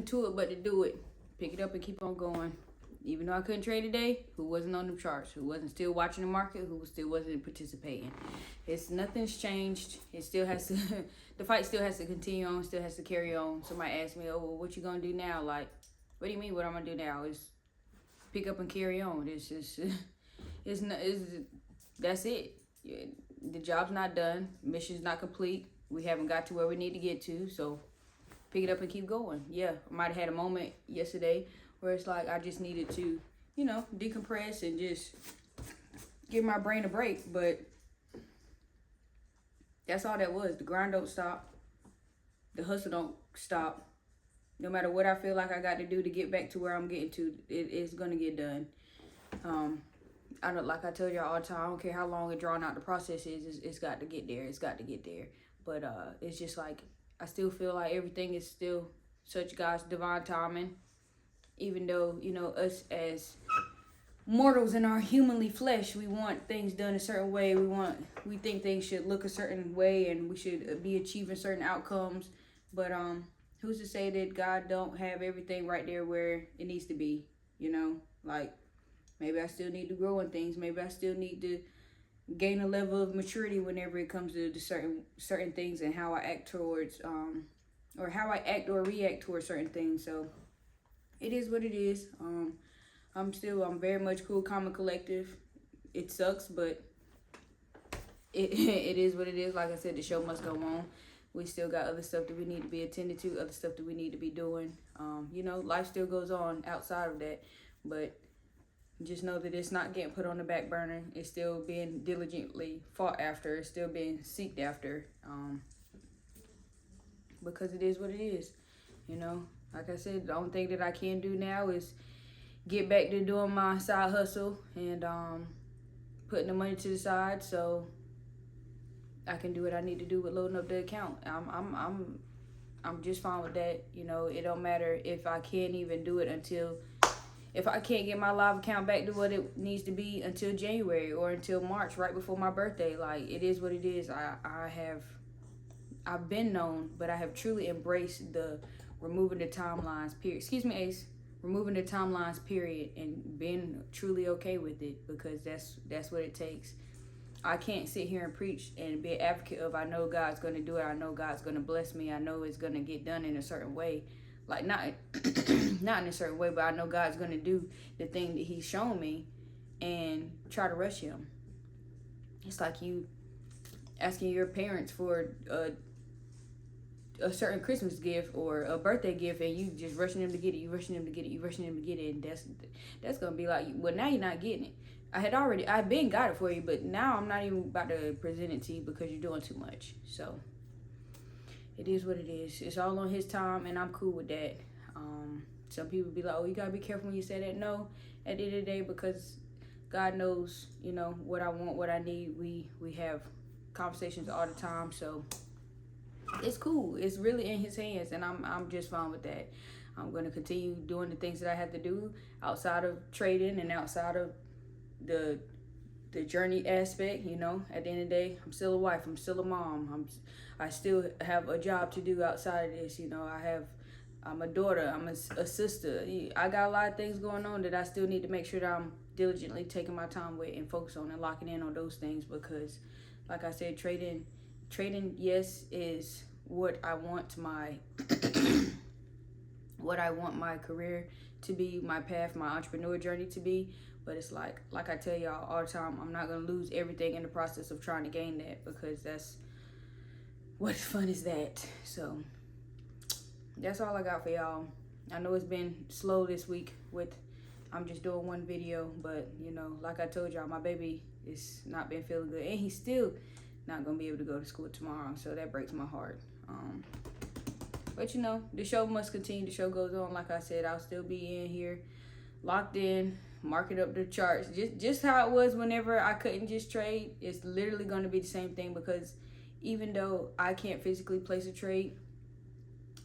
to it but to do it. Pick it up and keep on going. Even though I couldn't trade today, who wasn't on the charts, who wasn't still watching the market, who still wasn't participating. Nothing's changed. It still has to, the fight still has to continue on, still has to carry on. Somebody asked me, oh, well, what you gonna do now? Like, what do you mean what I'm gonna do now? Is pick up and carry on. It's just, that's it. The job's not done. Mission's not complete. We haven't got to where we need to get to, so pick it up and keep going. Yeah, I might have had a moment yesterday where it's like I just needed to, decompress and just give my brain a break. But that's all that was. The grind don't stop. The hustle don't stop. No matter what I feel like I got to do to get back to where I'm getting to, it's going to get done. I don't, like I tell y'all all the time, I don't care how long and drawn out the process is, it's got to get there. It's got to get there. But it's just like, I still feel like everything is still such God's divine timing. Even though, us as mortals in our humanly flesh, we want things done a certain way. We think things should look a certain way and we should be achieving certain outcomes. But who's to say that God don't have everything right there where it needs to be? Like, maybe I still need to grow in things. Maybe I still need to gain a level of maturity whenever it comes to the certain things and how I act towards or how I act or react towards certain things. So it is what it is. I'm very much cool, calm, and collective. It sucks, but it is what it is. Like I said, the show must go on. We still got other stuff that we need to be attended to, other stuff that we need to be doing. Life still goes on outside of that, but just know that it's not getting put on the back burner. It's still being diligently fought after. It's still being seeked after. Because it is what it is. Like I said, the only thing that I can do now is get back to doing my side hustle and putting the money to the side so I can do what I need to do with loading up the account. I'm just fine with that. It don't matter if I can't even do it if I can't get my live account back to what it needs to be until January or until March, right before my birthday. Like, it is what it is. I've been known, but I have truly embraced the removing the timelines period. Excuse me, Ace. Removing the timelines period and being truly okay with it, because that's what it takes. I can't sit here and preach and be an advocate of I know God's going to do it. I know God's going to bless me. I know it's going to get done in a certain way. Like, not not in a certain way, but I know God's going to do the thing that he's shown me and try to rush him. It's like you asking your parents for a certain Christmas gift or a birthday gift and you just rushing them to get it, you rushing them to get it, and that's gonna be like, well, now you're not getting it. I've been got it for you, but now I'm not even about to present it to you because you're doing too much. So it is what it is. It's all on his time, and I'm cool with that. Some people be like, oh, you gotta be careful when you say that. No, at the end of the day, because God knows, what I want, what I need. We have conversations all the time, so it's cool. It's really in his hands, and I'm just fine with that. I'm going to continue doing the things that I have to do outside of trading and outside of the journey aspect. At the end of the day, I'm still a wife. I'm still a mom. I still have a job to do outside of this. I'm a daughter. I'm a sister. I got a lot of things going on that I still need to make sure that I'm diligently taking my time with and focus on and locking in on those things, because, like I said, trading, yes, is what I want my career to be, my path, my entrepreneur journey to be. But it's like I tell y'all all the time, I'm not gonna lose everything in the process of trying to gain that, because that's what fun is that. So that's all I got for y'all. I know it's been slow this week I'm just doing one video, but like I told y'all, my baby is not been feeling good, and he's still not gonna be able to go to school tomorrow, so that breaks my heart. But the show must continue. The show goes on. Like I said, I'll still be in here, locked in, marking up the charts. Just how it was whenever I couldn't just trade. It's literally going to be the same thing, because even though I can't physically place a trade,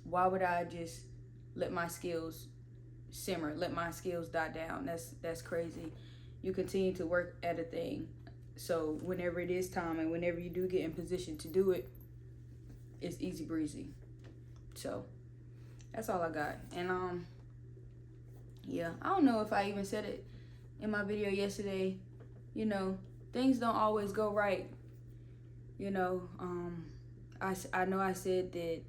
why would I just let my skills simmer, let my skills die down? That's crazy. You continue to work at a thing. So whenever it is time and whenever you do get in position to do it, it's easy breezy. So That's all I got. And yeah, I don't know if I even said it in my video yesterday. You know, things don't always go right. You know, I know I said that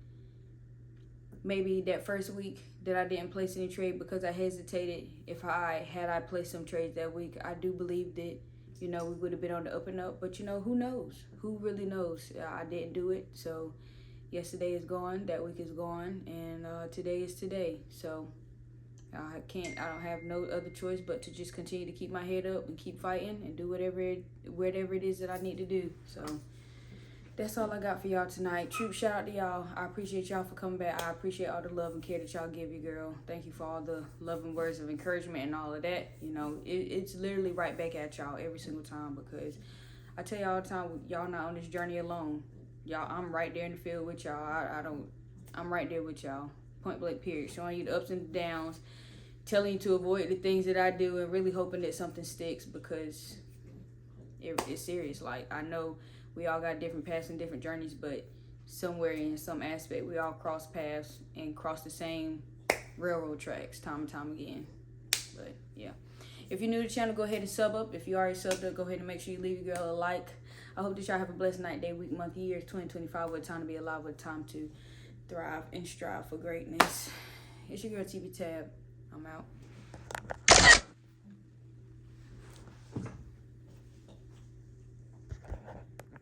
maybe that first week that I didn't place any trade because I hesitated. If I placed some trades that week, I do believe that, you know, we would have been on the up and up. But, you know, who knows? Who really knows? I didn't do it. So yesterday is gone. That week is gone. And today is today. So I don't have no other choice but to just continue to keep my head up and keep fighting and do whatever it is that I need to do. So that's all I got for y'all tonight. Troop, shout out to y'all. I appreciate y'all for coming back. I appreciate all the love and care that y'all give your girl. Thank you for all the loving words of encouragement and all of that. You know, it's literally right back at y'all every single time, because I tell y'all all the time, y'all not on this journey alone. Y'all, I'm right there in the field with y'all. I'm right there with y'all. Point blank period. Showing you the ups and downs, telling you to avoid the things that I do, and really hoping that something sticks, because it's serious. Like, I know we all got different paths and different journeys, but somewhere in some aspect, we all cross paths and cross the same railroad tracks time and time again. But yeah, if you're new to the channel, go ahead and sub up. If you already subbed up, go ahead and make sure you leave your girl a like. I hope that y'all have a blessed night, day, week, month, year, 2025. What time to be alive, what time to thrive and strive for greatness. It's your girl TV Tab. I'm out.